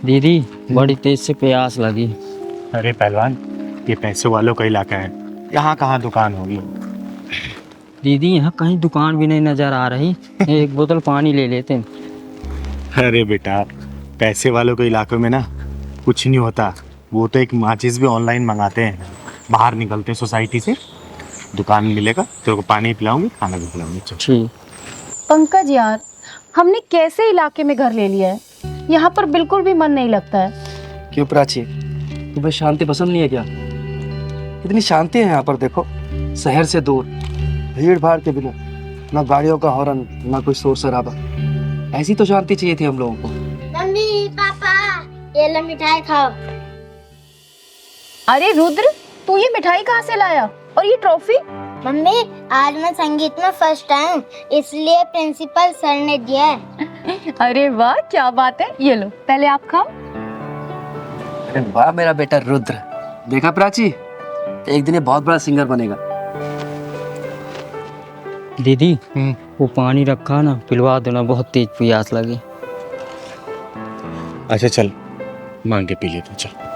दीदी बड़ी तेज से प्यास लगी। अरे पहलवान, ये पैसे वालों का इलाका है, यहाँ कहाँ दुकान होगी। दीदी यहाँ कहीं दुकान भी नहीं नजर आ रही। एक बोतल पानी ले लेते हैं। अरे बेटा, पैसे वालों के इलाकों में ना कुछ नहीं होता। वो तो एक माचिस भी ऑनलाइन मंगाते हैं, बाहर निकलते हैं सोसाइटी से, दुकान मिलेगा, तेरे को पानी पिलाऊंगी, खाना भी खिलाऊंगी। चल। ठीक। पंकज यार, हमने कैसे इलाके में घर ले लिया है, यहाँ पर बिल्कुल भी मन नहीं लगता है। क्यों प्राची, तुम्हें शांति पसंद नहीं है क्या? इतनी शांति है यहाँ पर, देखो, शहर से दूर, भीड़ भाड़ के बिना, ना गाड़ियों का हॉर्न, ना कोई शोर शराबा। ऐसी तो शांति चाहिए थी हम लोगों को। मम्मी पापा, ये लो मिठाई खाओ। अरे रुद्र, तू ये मिठाई कहाँ से लाया और ये ट्रॉफी? मम्मी, आज मैं संगीत में फर्स्ट आया, इसलिए प्रिंसिपल सर ने दिया है। अरे वाह, क्या बात है। ये लो, पहले आप खाओ। अरे वाह मेरा बेटा रुद्र, देखा प्राची, एक दिन ये बहुत बड़ा सिंगर बनेगा। दीदी वो पानी रखा ना, पिलवा दो ना, बहुत तेज प्यास लगी। अच्छा चल, मांग के पी लेते, चल।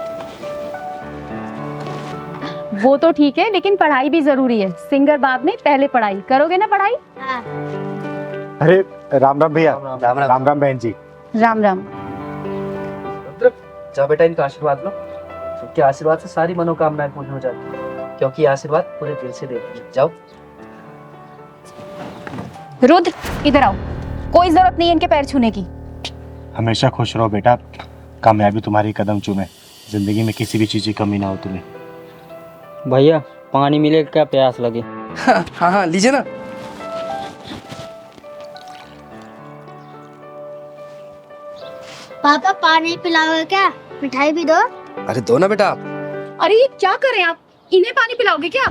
वो तो ठीक है, लेकिन पढ़ाई भी जरूरी है। सिंगर बाद में, पहले पढ़ाई करोगे ना। पढ़ाई। हाँ। अरे राम राम भैया। राम राम। राम राम बहन जी। राम राम। रुद्र, जा बेटा, इनका आशीर्वाद लो। इनके आशीर्वाद से सारी मनोकामनाएं पूर्ण हो जाती हैं, क्योंकि ये आशीर्वाद पूरे दिल से देते हैं। जाओ। रुद्र, इधर आओ। कोई जरूरत नहीं है इनके पैर छूने की। हमेशा खुश रहो बेटा, कामयाबी तुम्हारी कदम चूमे, जिंदगी में किसी भी चीज की कमी ना हो तुम्हें। भैया पानी मिलेगा क्या, प्यास लगी। हाँ हाँ, लीजिए ना। पापा पानी पिलाओगे क्या? मिठाई भी दो। अरे दो ना बेटा आप। अरे ये क्या करें आप? इन्हें पानी पिलाओगे क्या?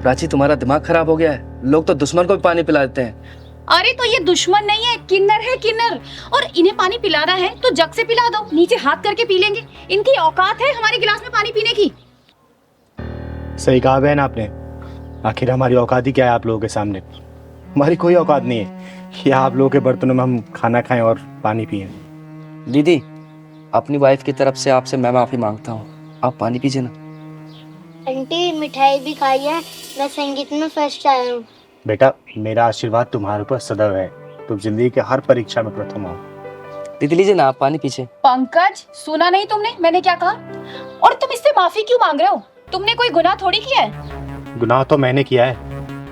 प्राची, तुम्हारा दिमाग खराब हो गया है। लोग तो दुश्मन को भी पानी पिला देते हैं। अरे तो ये दुश्मन नहीं है, किन्नर है, किन्नर। और इन्हें पानी पिलाना है तो जग से पिला दो, नीचे हाथ करके पी लेंगे। इनकी औकात है हमारे गिलास में पानी पीने की। सही कहा बहन आपने। आखिर हमारी औकात ही क्या है आप लोगों के सामने? हमारी कोई औकात नहीं है कि आप लोगों के बर्तनों में हम खाना खाएं और पानी पिएं। दीदी, अपनी वाइफ की तरफ से आपसे मैं माफी मांगता हूँ। आप पानी पीजिए ना। आंटी मिठाई भी खाई है, मैं संगीत में फर्स्ट आया हूँ। बेटा, मेरा आशीर्वाद तुम्हारे ऊपर सदैव है, तुम जिंदगी के हर परीक्षा में प्रथम आओ। दीदी लीजिए ना, आप पानी पीछे। पंकज, सुना नहीं तुमने मैंने क्या कहा? और तुम इससे माफी क्यों मांग रहे हो? तुमने कोई गुनाह थोड़ी किया है। गुनाह तो मैंने किया है,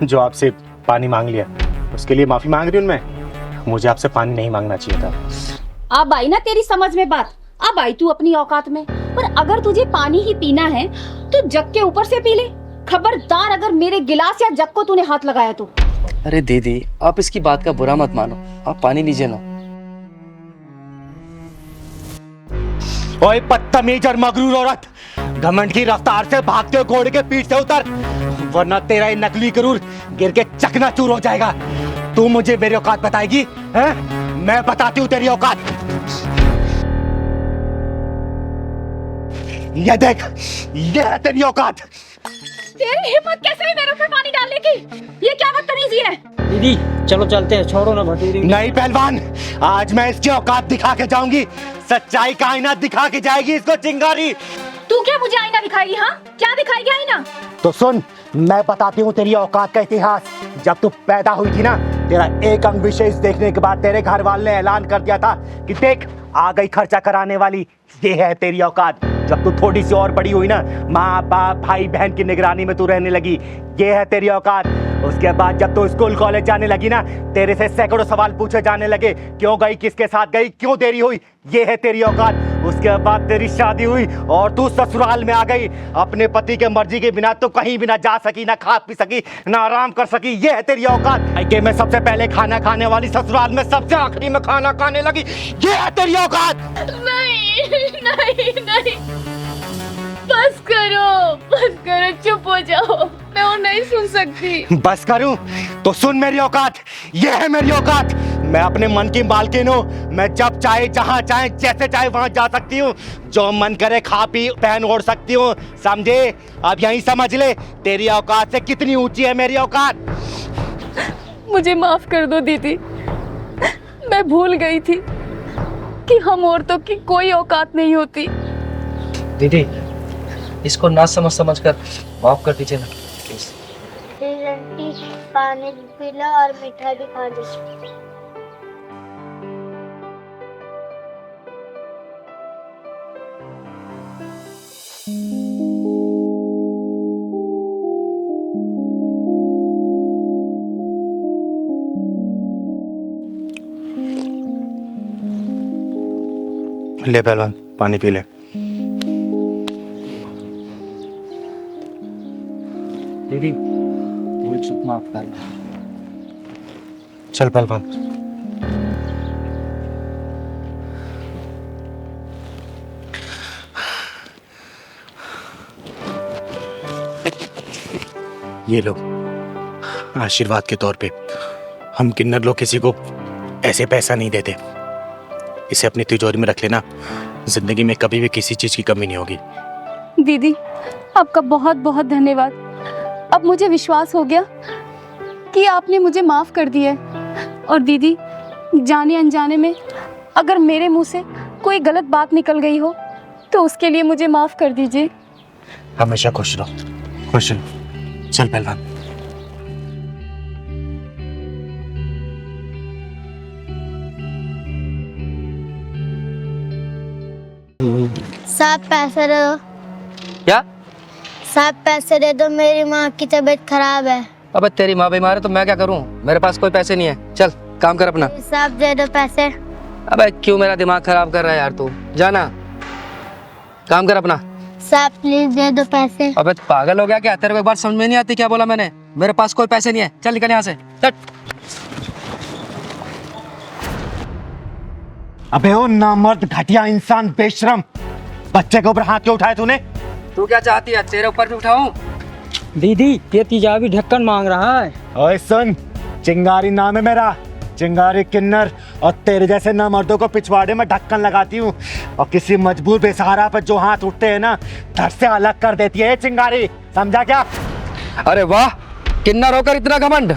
जो आपसे पानी मांग लिया, उसके लिए माफी मांग रही हूँ मैं। मुझे आपसे पानी नहीं मांगना चाहिए था। अब आई ना तेरी समझ में बात, अब आई तू अपनी औकात में। पर अगर तुझे पानी ही पीना है तो जग के ऊपर से पी ले। खबरदार अगर मेरे गिलास या जग को तूने हाथ लगाया तो। अरे दीदी, आप इसकी बात का बुरा मत मानो, आप पानी लीजिए ना। ओए बदतमीज और मगरूर औरत, घमंड की रफ्तार से भागते हुए घोड़े के पीठ से उतर, वरना तेरा ये नकली गरूर गिर के चकनाचूर हो जाएगा। तू मुझे मेरी औकात बताएगी, हैं? मैं बताती हूँ तेरी औकात। ये देख, ये है तेरी औकात। तेरी हिम्मत कैसे है मेरे ऊपर पानी डालने की? ये क्या बदतमीजी है? दीदी चलो चलते हैं, छोड़ो ना भतीजी। नहीं पहलवान, आज मैं इसकी औकात दिखा के जाऊंगी। सच्चाई का आईना दिखा के जाएगी इसको चिंगारी। तू क्या मुझे आईना दिखाएगी? हाँ, क्या दिखाएगी आईना? तो सुन, मैं बताती हूँ तेरी औकात का इतिहास। जब तू पैदा हुई थी ना, तेरा एक अंग विशेष देखने के बाद तेरे घर वाले ने ऐलान कर दिया था कि देख, आ गई खर्चा कराने वाली, ये है तेरी औकात। जब तू थोड़ी सी और बड़ी हुई ना, माँ बाप भाई बहन की निगरानी में तू रहने लगी, ये है तेरी औकात। उसके बाद जब तू स्कूल कॉलेज जाने लगी ना, तेरे से सैकड़ों सवाल पूछे जाने लगे, क्यों गई, किसके साथ गई, क्यों देरी हुई, ये है तेरी औकात। उसके बाद तेरी शादी हुई और तू ससुराल में आ गई। अपने पति के मर्जी के बिना तो कहीं भी ना जा सकी, ना खा पी सकी, ना आराम कर सकी, ये है तेरी औकात। के में सबसे पहले खाना खाने वाली, ससुराल में सबसे आखिरी में खाना खाने लगी, ये है तेरी औकात। नहीं नहीं नहीं, बस करो, चुप हो जाओ, मैं और नहीं सुन सकती। बस करूं तो सुन मेरी औकात, ये है मेरी औकात। मैं अपने मन की मालकिन हूँ। मैं जब चाहे, जहाँ चाहे, जैसे चाहे वहां जा सकती हूँ। जो मन करे खा पी पहन ओढ़ सकती हूँ, समझे? अब यहीं समझ ले तेरी औकात से कितनी ऊंची है मेरी औकात। मुझे माफ कर दो दीदी, मैं भूल गई थी। कि हम औरतों की कोई औकात नहीं होती। दीदी, इसको ना समझ कर माफ कर दीजिए ना प्लीज। प्लीज आंटी, पानी भी पी लो और मीठा भी खा लो। ले पहलवान, पानी पी ले। दीदी, भूल चूक माफ कर। चल पहलवान। ये लो, आशीर्वाद के तौर पे। हम किन्नर लोग किसी को ऐसे पैसा नहीं देते। इसे अपनी तिजोरी में रख लेना, जिंदगी में कभी भी किसी चीज की कमी नहीं होगी। दीदी, आपका बहुत बहुत धन्यवाद। अब मुझे विश्वास हो गया कि आपने मुझे माफ कर दिया है। और दीदी, जाने अनजाने में अगर मेरे मुंह से कोई गलत बात निकल गई हो तो उसके लिए मुझे माफ कर दीजिए। हमेशा खुश रहो, खुश रहो। चल पहलवान। साहब पैसे दे दो। क्या? साहब पैसे दे दो, मेरी माँ की तबीयत खराब है। अबे तेरी माँ बीमार है तो मैं क्या करूं? मेरे पास कोई पैसे नहीं है। चल काम कर अपना। साहब दे दो पैसे। अबे क्यों मेरा दिमाग खराब कर रहा है यार तू? जाना, काम कर अपना। साहब प्लीज दे दो पैसे। अबे तू पागल हो गया क्या? तेरे को एक बार समझ में नहीं आती क्या बोला मैंने? मेरे पास कोई पैसे नहीं है। चल निकल यहाँ से, चल। अबे ओ नामर्द, घटिया इंसान, बेशरम, बच्चे के ऊपर हाथ क्यों उठाए तूने? तू क्या चाहती है, तेरे ऊपर भी उठाऊं? दीदी ये तेजाबी ढक्कन मांग रहा है। ओए सुन, चिंगारी नाम है मेरा, चिंगारी किन्नर। और तेरे जैसे नामर्दों को पिछवाड़े में ढक्कन लगाती हूँ, और किसी मजबूर बेसहारा पर जो हाथ उठते हैं ना, धड़ से अलग कर देती है ये चिंगारी, समझा क्या? अरे वाह, किन्नर होकर इतना घमंड।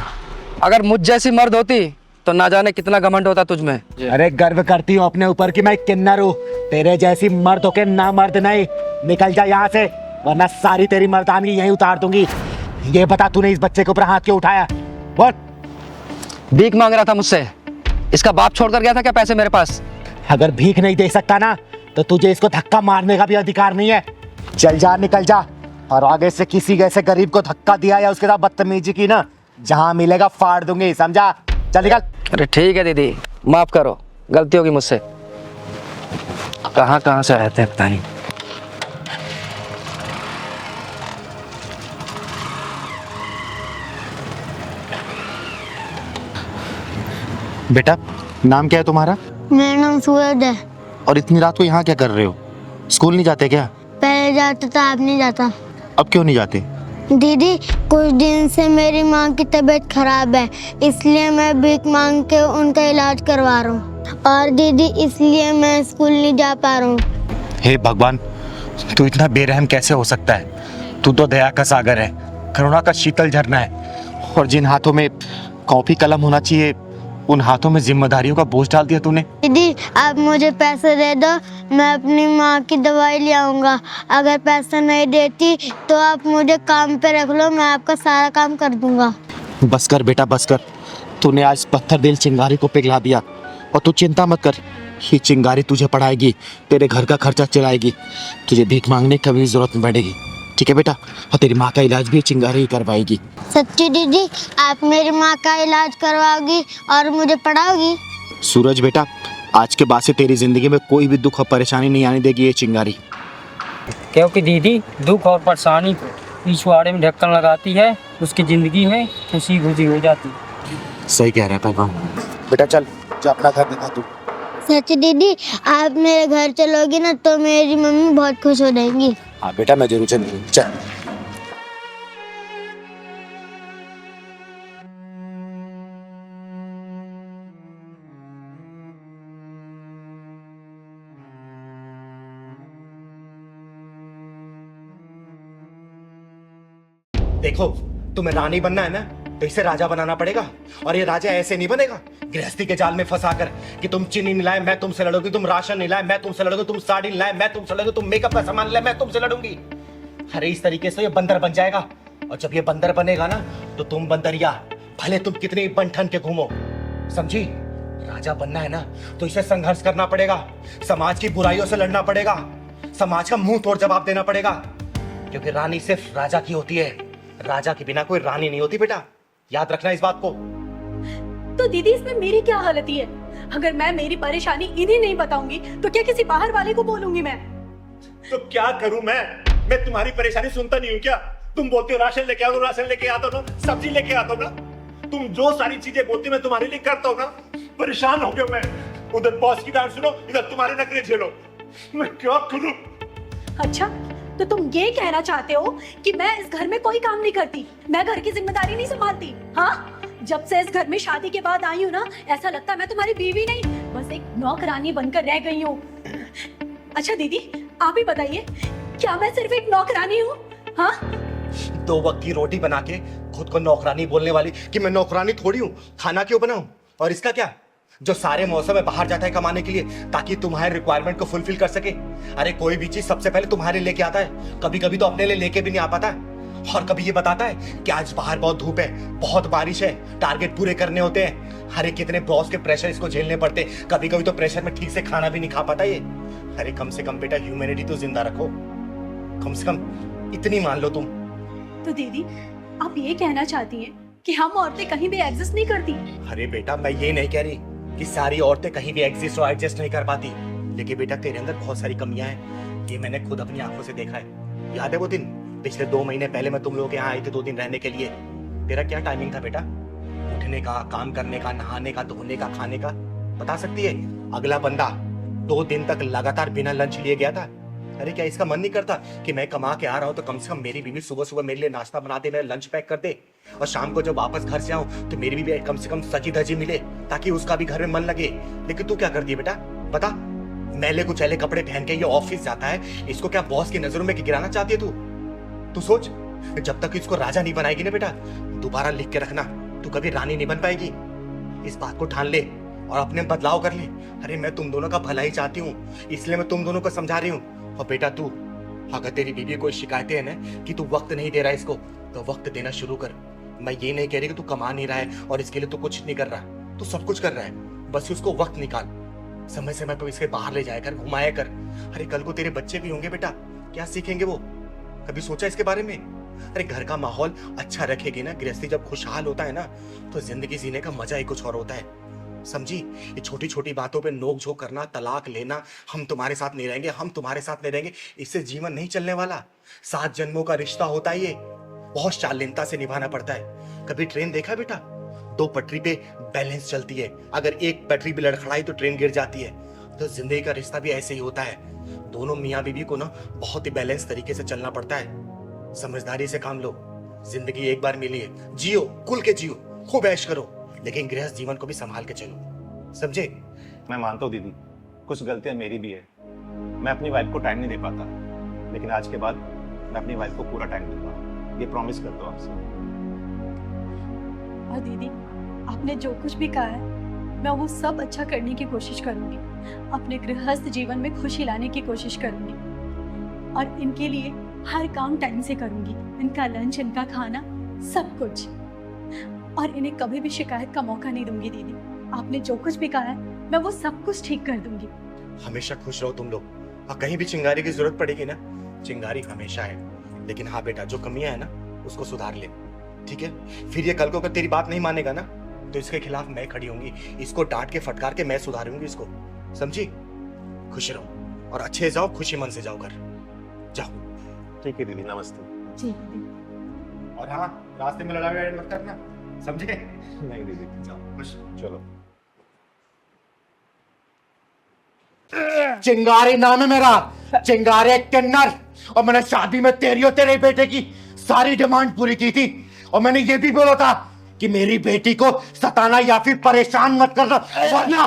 अगर मुझ जैसी मर्द होती तो ना जाने कितना घमंड होता तुझ में। अरे गर्व करती हूँ अपने ऊपर कि मैं किन्नर हूँ, तेरे जैसी मर्द होके ना मर्द नहीं। निकल जा यहाँ से, वरना सारी तेरी मर्दानगी यहीं उतार दूंगी। ये बता, तूने इस बच्चे के ऊपर हाथ क्यों उठाया? बोल। भीख मांग रहा था मुझसे। इसका बाप छोड़कर गया था क्या पैसे मेरे पास? अगर भीख नहीं दे सकता ना, तो तुझे इसको धक्का मारने का भी अधिकार नहीं है। चल जा, निकल जा, और आगे से किसी ऐसे गरीब को धक्का दिया या उसके साथ बदतमीजी की ना, जहाँ मिलेगा फाड़ दूंगी, समझा? चल निकल। अरे ठीक है दीदी, माफ करो, गलती होगी मुझसे। कहाँ कहाँ से आए थे पता नहीं। बेटा, नाम क्या है तुम्हारा? मेरा नाम सूरज है। और इतनी रात को यहाँ क्या कर रहे हो? स्कूल नहीं जाते क्या? पहले जाता था, अब नहीं जाता। अब क्यों नहीं जाते? दीदी, कुछ दिन से मेरी माँ की तबीयत खराब है, इसलिए मैं भीख मांग के उनका इलाज करवा रहा हूँ। और दीदी, इसलिए मैं स्कूल नहीं जा पा रहा हूँ। हे भगवान, तू इतना बेरहम कैसे हो सकता है? तू तो दया का सागर है, करुणा का शीतल झरना है। और जिन हाथों में कॉपी कलम होना चाहिए, उन हाथों में जिम्मेदारियों का बोझ डाल दिया तूने। दीदी, आप मुझे पैसे दे दो, मैं अपनी माँ की दवाई ले आऊँगा। अगर पैसा नहीं देती तो आप मुझे काम पे रख लो, मैं आपका सारा काम कर दूँगा। बस कर बेटा, बस कर। तूने आज पत्थर दिल चिंगारी को पिघला दिया। और तू चिंता मत कर, ये चिंगारी तुझे पढ़ाएगी, तेरे घर का खर्चा चलाएगी, तुझे भीख मांगने की कभी जरूरत नहीं पड़ेगी। ठीक है बेटा? और तेरी माँ का इलाज भी चिंगारी ही करवाएगी। सच्ची दीदी, आप मेरी माँ का इलाज करवाओगी और मुझे पढ़ाओगी? सूरज बेटा, आज के बाद से तेरी जिंदगी में कोई भी दुख और परेशानी नहीं आने देगी ये चिंगारी। क्योंकि दीदी दुख और परेशानी को पिछवाड़े में ढक्कन लगाती है, उसकी जिंदगी में खुशी खुशी हो जाती है। सही कह रहा है पहलवान। बेटा चल, जा अपना घर दिखा तू। सच्ची दीदी, आप मेरे घर चलोगी ना तो मेरी मम्मी बहुत खुश हो जाएंगी। हाँ बेटा, मैं जरूर चलूंगी, चल। देखो, तुम्हें रानी बनना है ना, तो इसे राजा बनाना पड़ेगा। और ये राजा ऐसे नहीं बनेगा गृहस्थी के जाल में फंसा कर कि तुम चीनी नहीं लाए मैं तुमसे लड़ूंगी, तुम राशन नहीं लाए मैं तुमसे लड़ूंगी, तुम साड़ी नहीं लाए मैं तुमसे लड़ूंगी, तुम मेकअप का सामान लाए मैं तुमसे लड़ूंगी। अरे इस तरीके से ये बंदर बन जाएगा। और जब ये बंदर बनेगा ना तो तुम बंदरिया भले तुम कितनी बन-ठन के घूमो, समझी? राजा बनना है ना तो इसे संघर्ष करना पड़ेगा, समाज की बुराइयों से लड़ना पड़ेगा, समाज का मुंह तोड़ जवाब देना पड़ेगा। क्योंकि रानी सिर्फ राजा की होती है, राजा के बिना कोई रानी नहीं होती बेटा, याद रखना इस बात को। तो दीदी इसमें मेरी क्या हालती है? अगर मैं मेरी परेशानी इन्हें नहीं बताऊंगी तो क्या किसी बाहर वाले को बोलूंगी मैं? तो क्या करूं मैं तुम्हारी परेशानी सुनता नहीं हूं क्या? तुम बोलते हो राशन लेके आओ, राशन लेके आता हूं ना, सब्जी लेके आता हूं ना, तुम जो सारी चीजें बोलती मैं तुम्हारे लिए करता हूं ना। परेशान हो गया मैं, उधर बॉस की डांट सुनो, इधर तुम्हारे नखरे झेलो, मैं क्या करूं? अच्छा, तो तुम ये कहना चाहते हो कि मैं इस घर में कोई काम नहीं करती, मैं घर की जिम्मेदारी नहीं संभालती? हाँ, जब से इस घर में शादी के बाद आई हूँ ना, ऐसा लगता है मैं तुम्हारी बीवी नहीं, बस एक नौकरानी बनकर रह गई हूँ। अच्छा दीदी, आप ही बताइए, क्या मैं सिर्फ एक नौकरानी हूँ? हाँ, 2 वक्त की रोटी बना के खुद को नौकरानी बोलने वाली कि मैं नौकरानी थोड़ी हूँ, खाना क्यों बनाऊं? और इसका क्या, जो सारे मौसम में बाहर जाता है कमाने के लिए ताकि तुम्हारे रिक्वायरमेंट को फुलफिल कर सके। अरे कोई भी चीज सबसे पहले तुम्हारे लेके आता है, कभी कभी तो अपने लिए लेके भी नहीं आ पाता है। और कभी ये बताता है कि आज बाहर बहुत धूप है, बहुत बारिश है, टारगेट पूरे करने होते हैं। अरे कितने बॉस के प्रेशर इसको झेलने पड़ते, कभी कभी तो प्रेशर में ठीक से खाना भी नहीं खा पाता ये। अरे कम से कम बेटा ह्यूमैनिटी तो जिंदा रखो, कम से कम इतनी मान लो तुम। तो दीदी आप ये कहना चाहती हैं कि हम औरतें कहीं भी एग्जिस्ट नहीं करती? अरे बेटा मैं ये नहीं कह रही कि सारी औरतें कहीं भी एग्जिस्ट और एडजस्ट नहीं कर पाती, लेकिन बेटा तेरे अंदर बहुत सारी कमियां हैं, ये मैंने खुद अपनी आंखों से देखा है। याद है वो दिन पिछले 2 महीने पहले मैं तुम लोग के यहाँ आई थी 2 दिन रहने के लिए? तेरा क्या टाइमिंग था बेटा, उठने का, काम करने का, नहाने का, धोने का, खाने का? बता सकती है? अगला बंदा 2 दिन तक लगातार बिना लंच लिए गया था। अरे क्या इसका मन नहीं करता कि मैं कमा के आ रहा हूं तो कम से कम मेरी बीवी सुबह सुबह मेरे लिए नाश्ता बना दे, मेरा लंच पैक कर दे, और शाम को जब वापस घर से आऊं तो मेरी बीवी कम से कम सजी धजी मिले ताकि उसका भी घर में मन लगे। लेकिन तू क्या करती है बेटा, बता? मैले कुचैले कपड़े पहन के ये ऑफिस जाता है, इसको क्या बॉस की नजरों में गिराना चाहती है तू? तू सोच, जब तक इसको राजा नहीं बनाएगी ना बेटा, दोबारा लिख के रखना, तू कभी रानी नहीं बन पाएगी। इस बात को ठान ले और अपने बदलाव कर ले। अरे मैं तुम दोनों का भला ही चाहती हूँ, इसलिए मैं तुम दोनों को समझा रही हूँ। और बेटा तू, अगर तेरी बीवी कोई शिकायतें है ना कि तू वक्त नहीं दे रहा है इसको, तो वक्त देना शुरू कर। मैं ये नहीं कह रही कि तू कमा नहीं रहा है और इसके लिए तू कुछ नहीं कर रहा, तू सब कुछ कर रहा है, बस उसको वक्त निकाल, समय समय पर इसके बाहर ले जाया कर, घुमाया कर। अरे कल को तेरे बच्चे भी होंगे बेटा, क्या सीखेंगे वो? कभी सोचा इसके बारे में? अरे घर का माहौल अच्छा रखेगी ना, गृहस्थी जब खुशहाल होता है ना तो जिंदगी जीने का मजा ही कुछ और होता है, समझी? ये छोटी छोटी बातों पे नोक झोंक करना, तलाक लेना, हम तुम्हारे साथ नहीं रहेंगे, हम तुम्हारे साथ नहीं रहेंगे, इससे जीवन नहीं चलने वाला। 7 जन्मों का रिश्ता होता है ये, बहुत शालीनता से निभाना पड़ता है। कभी ट्रेन देखा बेटा? 2 पटरी पे बैलेंस चलती है, अगर एक पटरी भी लड़खड़ाई तो ट्रेन गिर जाती है। तो जिंदगी का रिश्ता भी ऐसे ही होता है, दोनों मियाँ बीवी को ना बहुत ही बैलेंस तरीके से चलना पड़ता है। समझदारी से काम लो, जिंदगी एक बार मिली है, जियो, खुल के जियो, खूब ऐश करो, लेकिन गृहस्थ जीवन को भी संभाल के चलो, समझे? मैं मानता हूँ दीदी, कुछ गलतियां मेरी भी है, मैं अपनी वाइफ को टाइम नहीं दे पाता, लेकिन आज के बाद मैं अपनी वाइफ को पूरा टाइम दूंगा, ये प्रॉमिस करता हूँ आपसे। और दीदी आपने जो कुछ भी कहा है मैं वो सब अच्छा करने की कोशिश करूंगी, अपने गृहस्थ जीवन में खुशी लाने की कोशिश करूंगी, और इनके लिए हर काम टाइम से करूंगी, इनका लंच, इनका खाना, सब कुछ, और इन्हें कभी भी शिकायत का मौका नहीं दूंगी। दीदी आपने जो कुछ भी कहा है मैं वो सब कुछ ठीक कर दूंगी। हमेशा खुश रहो तुम लोग, और कहीं भी चिंगारी की जरूरत पड़ेगी ना, चिंगारी हमेशा है। लेकिन हाँ बेटा, जो कमियां है ना उसको सुधार ले, ठीक है? फिर ये कल को अगर तेरी बात नहीं मानेगा ना तो इसके खिलाफ मैं खड़ी होंगी, इसको डांट के फटकार के मैं सुधारूंगी इसको, समझी? खुश रहो और अच्छे जाओ, खुशी मन से जाओ घर, जाओ। ठीक है दीदी, नमस्ते। जी दीदी। और हाँ, रास्ते में लड़ाई मत करना, समझे? नहीं दीदी, जाओ खुश। चलो। चिंगारी नाम है मेरा, चिंगारे किन्नर, और मैंने शादी में तेरी और तेरे बेटे की सारी डिमांड पूरी की थी, और मैंने ये भी बोला था कि मेरी बेटी को सताना या फिर परेशान मत करना, वरना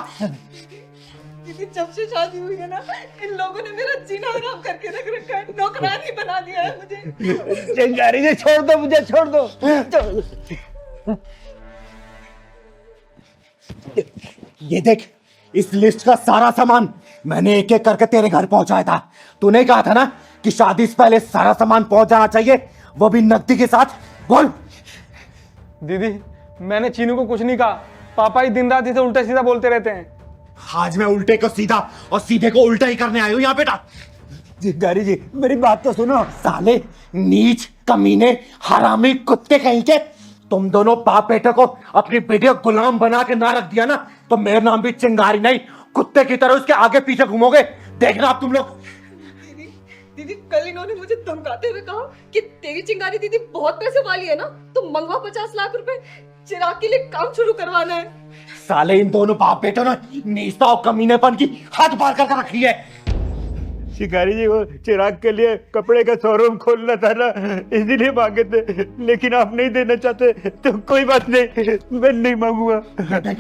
दीदी जब से शादी हुई है ना, इन लोगों ने मेरा जीना हराम करके रख रखा है, नौकरानी बना दिया है मुझे। चिंगारी से छोड़ दो, मुझे छोड़ दो। ये देख, इस लिस्ट का सारा सामान मैंने एक एक करके तेरे घर पहुंचाया था। तूने कहा था ना कि शादी से पहले सारा सामान पहुंच जाना चाहिए, वो भी नकदी के साथ। बोल। दीदी मैंने चीनू को कुछ नहीं कहा, पापा ही दिन रात इसे उल्टा सीधा बोलते रहते हैं। आज मैं उल्टे को सीधा और सीधे को उल्टा ही करने आया हूं यहाँ बेटा। जिगारी जी मेरी बात तो सुनो। साले नीच कमीने हरामी कुत्ते कहीं के, तुम दोनों बाप बेटे को अपनी बेटी को गुलाम बना के ना रख दिया ना तो मेरा नाम भी चिंगारी नहीं, कुत्ते की तरह उसके आगे पीछे घूमोगे। देखना आप तुम लोग। दीदी कल इन्होंने मुझे धमकाते हुए कहा कि तेरी चिंगारी दीदी बहुत पैसे वाली है ना, तो मंगवा 50 लाख रुपए, चिराग के लिए काम शुरू करवाना है। साले इन दोनों बाप बेटों ने नीचता और कमीनेपन की हद पार कर रखी है। शिकारी जी वो चिराग के लिए कपड़े का शोरूम खोलना था ना, इसीलिए मांगे थे, लेकिन आप नहीं देना चाहते तो कोई बात नहीं, मैं नहीं मांगूंगा,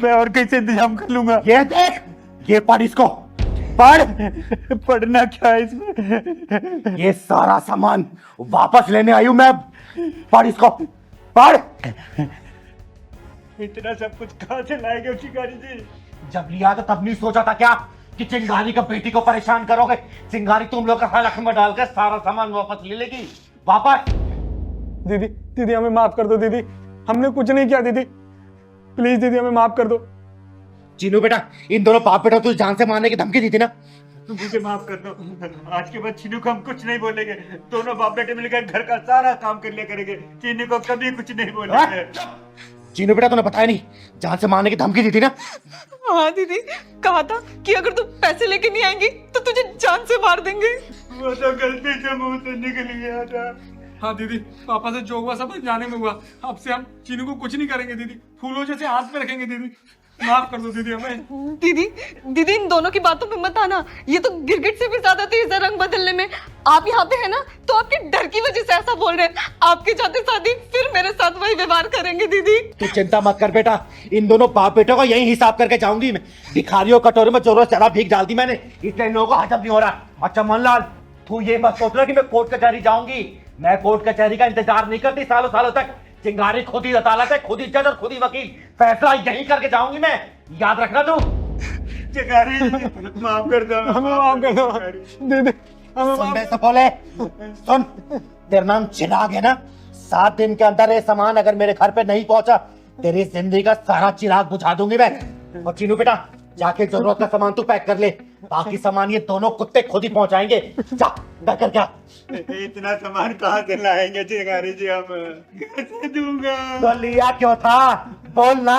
मैं और कैसे इंतजाम कर लूंगा। ये देख, ये पढ़ इसको, पढ़। पढ़ना क्या है इसमें? ये सारा सामान वापस लेने आई हूं मैं। पढ़ इसको, पढ़। इतना सब कुछ कहाँ से लाएंगे शिकारी जी? जब लिया तो तब नहीं सोचा था क्या कि चिंगारी का बेटी को परेशान करोगे। चिंगारी तुम लोग का हलक में डालकर सारा सामान वापस ले लेगी। वापस। दीदी दीदी हमें माफ कर दो दीदी, हमने कुछ नहीं किया दीदी, प्लीज दीदी हमें माफ कर दो। चीनू बेटा, इन दोनों बाप बेटा तुझे जान से मारने की धमकी दी थी ना। मुझे माफ कर दो, आज के बाद चीनू को हम कुछ नहीं बोलेंगे, दोनों बाप बेटे मिलकर घर का सारा काम कर लिया करेंगे, चीनू को कभी कुछ नहीं बोलेंगे। चीनू बेटा तूने बताया नहीं, जान से मारने की धमकी दी थी ना। हाँ दीदी, कहा था कि अगर तू पैसे लेके नहीं आएंगी तो तुझे जान से मार देंगे। वो तो गलती से मुंह से निकल गया था। हाँ दीदी, पापा से जो हुआ सब जाने में हुआ, अब से हम चीनू को कुछ नहीं करेंगे दीदी, फूलों जैसे हाथ में रखेंगे दीदी, माफ कर दो दीदी हमें। दीदी दीदी इन दोनों की बातों पे मत आना, ये तो गिरगिट से भी ज्यादा तेज है रंग बदलने में। आप यहाँ पे है ना तो आपके डर की वजह से ऐसा बोल रहे हैं, आपके जाते शादी फिर मेरे साथ वही व्यवहार करेंगे। दीदी तू चिंता मत कर बेटा, इन दोनों बाप बेटों का यही हिसाब करके जाऊंगी मैं। भिखारियों कटोरे में जोरों शराब भीग डाल दी मैंने, इसलिए इन लोगों को हजम नहीं हो रहा। अच्छा मनलाल, तू ये मत सोच रहा कि मैं कोर्ट कचहरी जाऊंगी, मैं कोर्ट कचहरी का इंतजार नहीं करती सालों सालों तक। चिंगारी खुद ही अदालत है, खुद ही जज और खुद ही वकील, फैसला यही करके जाऊंगी मैं, याद रखना तू। चिंगारी माफ कर दो, हमें माफ कर दो दीदी, हमें सुन माफ। बे सपोले, सुन, तेरा नाम चिराग है ना। 7 दिन के अंदर ये सामान अगर मेरे घर पे नहीं पहुंचा, तेरी जिंदगी का सारा चिराग बुझा दूंगी मैं। और चीनू बेटा, जाके जरूरत का सामान तू पैक कर ले, बाकी सामान ये दोनों कुत्ते खुद ही पहुंचाएंगे। जा कर क्या। इतना सामान कहाँ से लाएंगे चिंगारी जी, हम कैसे दूंगा? तो लिया क्यों था, बोलना।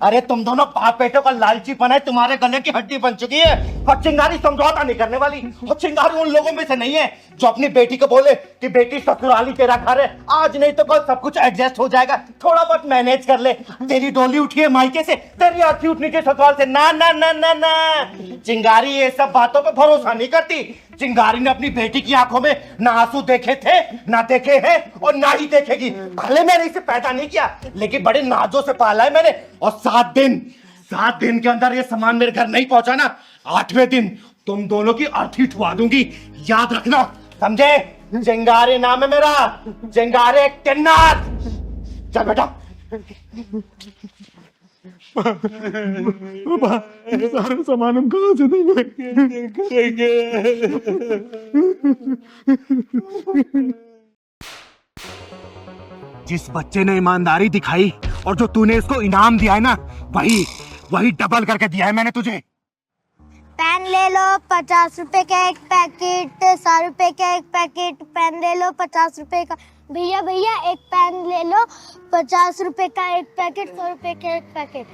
अरे तुम दोनों बाप बेटों का लालचीपन है, तुम्हारे गले की हड्डी बन चुकी है। और चिंगारी समझौता नहीं करने वाली, और चिंगारी उन लोगों में से नहीं है जो अपनी बेटी को बोले कि बेटी ससुराली तेरा घर है, आज नहीं तो कल सब कुछ एडजस्ट हो जाएगा, थोड़ा बहुत मैनेज कर ले। तेरी डोली उठी है मायके से, तेरी अर्थी उठनी चाहिए ससुराल से। ना ना ना ना ना, चिंगारी ये सब बातों पे भरोसा नहीं करती। चिंगारी ने अपनी बेटी की आंखों में ना आंसू देखे थे, ना देखे हैं, और ना ही देखेगी। भले मैंने इसे पैदा नहीं किया, लेकिन बड़े नाजों से पाला है मैंने। और 7 दिन के अंदर ये सामान मेरे घर नहीं पहुंचा ना, 8वें दिन तुम दोनों की अर्थी उठवा दूंगी, याद रखना, समझे? चिंगारी नाम है मेरा, चिंगारे किन्नर। चल बेटा। सारा सामान हम कहाँ से देंगे? जिस बच्चे ने ईमानदारी दिखाई और जो तूने इसको इनाम दिया है ना, वही डबल करके दिया है मैंने तुझे। पेन ले लो 50 रुपए का एक पैकेट, 100 रुपए का एक पैकेट। पेन ले लो 50 रुपए का। भैया भैया एक पेन ले लो 50 रुपए का एक पैकेट, 100 रुपए का एक पैकेट।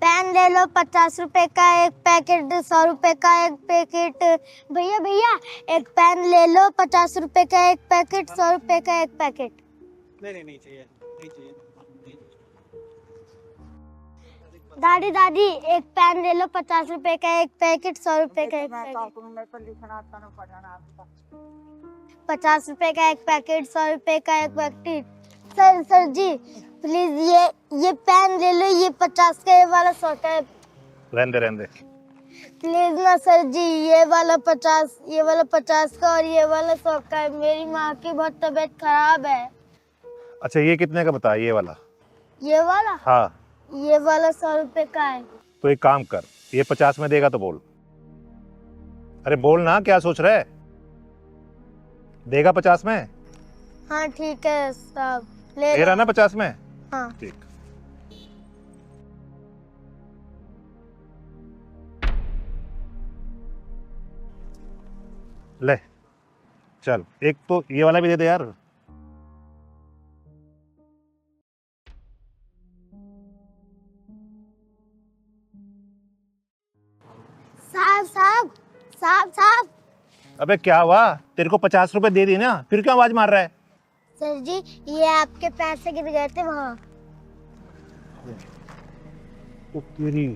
पेन ले लो 50 रुपए का एक पैकेट, 100 रुपए का एक पैकेट। भैया भैया एक पेन ले लो 50 रुपए का एक पैकेट, 100 रुपए का एक पैकेट। नहीं चाहिए, नहीं चाहिए। दादी दादी एक पेन ले लो 50 रुपए का एक पैकेट, 100 रुपए का एक पैकेट। 50 रुपए का एक पैकेट, 100 रुपए का एक पैकेट। सर जी प्लीज ये पेन ले लो, ये 50 का, ये वाला 100 का। रहने प्लीज ना सर जी, ये वाला 50 का और ये वाला 100 का है। मेरी माँ की बहुत तबीयत खराब है। अच्छा ये कितने का बता, ये वाला? ये वाला? हाँ। ये वाला 100 रुपए का है। तो एक काम कर, ये 50 में देगा तो बोल। अरे बोल ना, क्या सोच रहा है? देगा 50 में? हाँ ठीक है साहब, ले दे रहा ना 50 में? हाँ ठीक। ले चल, एक तो ये वाला भी दे दे यार। साहब साहब साहब साहब। अबे क्या हुआ? तेरे को 50 रुपए दे दी ना, फिर क्यों आवाज मार रहा है? सर जी ये आपके पैसे गिर गए थे वहाँ। ओ तेरी।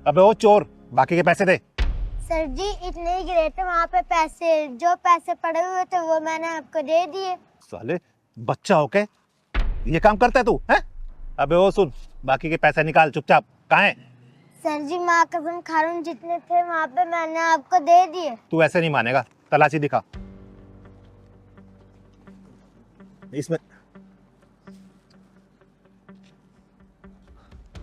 अबे ओ चोर, बाकी के पैसे दे। सर जी इतने ही गिरे थे वहाँ पे पैसे, जो पैसे पड़े हुए थे वो मैंने आपको दे दिए। साले बच्चा हो के ये काम करता है तू, हैं? अबे ओ सुन, बाकी के पैसे निकाल चुपचाप। कहाँ है? सर जी माँ कसम खा रहा हूँ, जितने थे वहाँ पे मैंने आपको दे दिए। तू ऐसे नहीं मानेगा, तलाशी दिखा। इसमें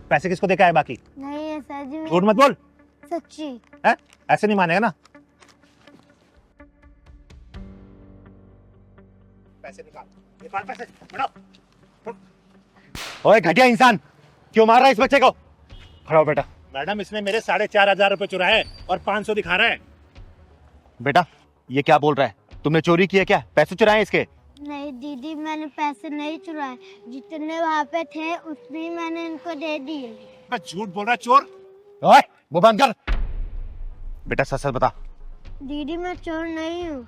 पैसे किसको देखा है बाकी? नहीं है सर जी। झूठ मत बोल। सच्ची है? ऐसे नहीं मानेगा ना। पैसे निकाल पैसे, बढ़ाओ। ओए घटिया इंसान, क्यों मार रहा है इस बच्चे को? खड़ा हो बेटा। मैडम इसने मेरे 4,500 रुपए चुराए और 500 दिखा रहा है। बेटा ये क्या बोल रहा है? तुमने चोरी किया क्या? पैसे चुराए इसके? नहीं दीदी, मैंने पैसे नहीं चुराए, जितने वहाँ पे थे उतने ही मैंने इनको दे दिए। झूठ बोल रहा है चोर। ओए वो बंद कर। बेटा सच सच बता। दीदी मैं चोर नहीं हूँ।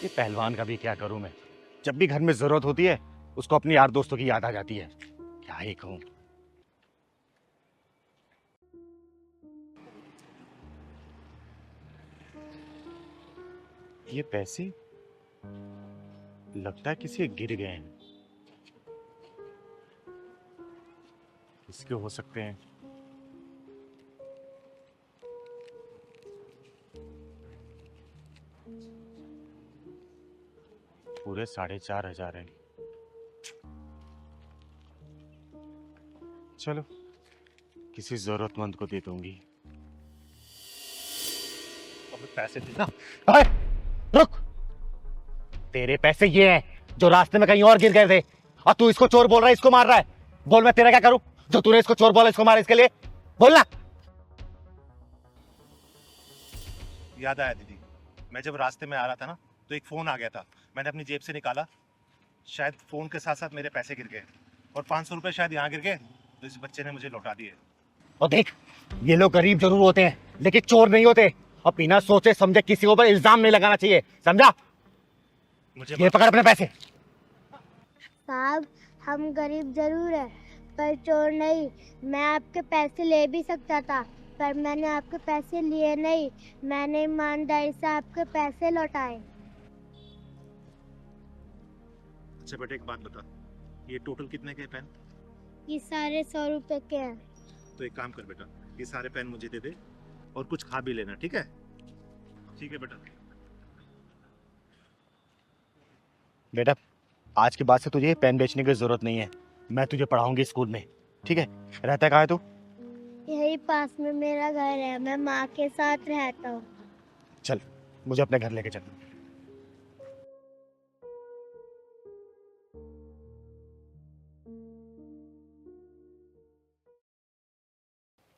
ये पहलवान का भी क्या करूं मैं? जब भी घर में जरूरत होती है उसको अपने यार दोस्तों की याद आ जाती है। क्या ही कहूं। ये पैसे लगता है किसी के गिर गए हैं। किसके हो सकते हैं? पूरे 4,500 हैं। चलो किसी जरूरतमंद को दे दूंगी। अब पैसे दे ना। अरे रुक, तेरे पैसे ये हैं जो रास्ते में कहीं और गिर गए थे और तू इसको चोर बोल रहा है, इसको मार रहा है। बोल मैं तेरा क्या करूं जो तूने इसको चोर बोला, इसको मारा इसके लिए? बोलना। याद आया दीदी, मैं जब रास्ते में आ रहा था ना तो एक फोन आ गया था। मैंने अपनी जेब से निकाला, शायद फोन के साथ साथ मेरे पैसे गिर गए और 500 रुपए शायद यहाँ गिर गए, तो इस बच्चे ने मुझे लौटा दिए। और देख, ये लोग गरीब जरूर होते हैं लेकिन चोर नहीं होते। और बिना सोचे समझे किसी के ऊपर इल्जाम नहीं लगाना चाहिए, समझा? मुझे ये पकड़ अपने पैसे। साहब हम गरीब जरूर है पर चोर नहीं। मैं आपके पैसे ले भी सकता था पर मैंने आपके पैसे लिए नहीं, मैंने ईमानदारी से आपके पैसे लौटाए। अच्छा बेटा एक बात बता, ये टोटल कितने के पेन? ये सारे 100 रुपए के हैं। तो एक काम कर बेटा, ये सारे पेन मुझे दे दे और कुछ खा भी लेना, ठीक है? ठीक है बेटा। बेटा आज के बाद से तुझे पेन बेचने की जरूरत नहीं है, मैं तुझे पढ़ाऊंगी स्कूल में, ठीक है? रहता कहाँ है तू? यही पास में मेरा घर है, मैं माँ के साथ रहता हूँ। चल मुझे अपने घर लेके चल।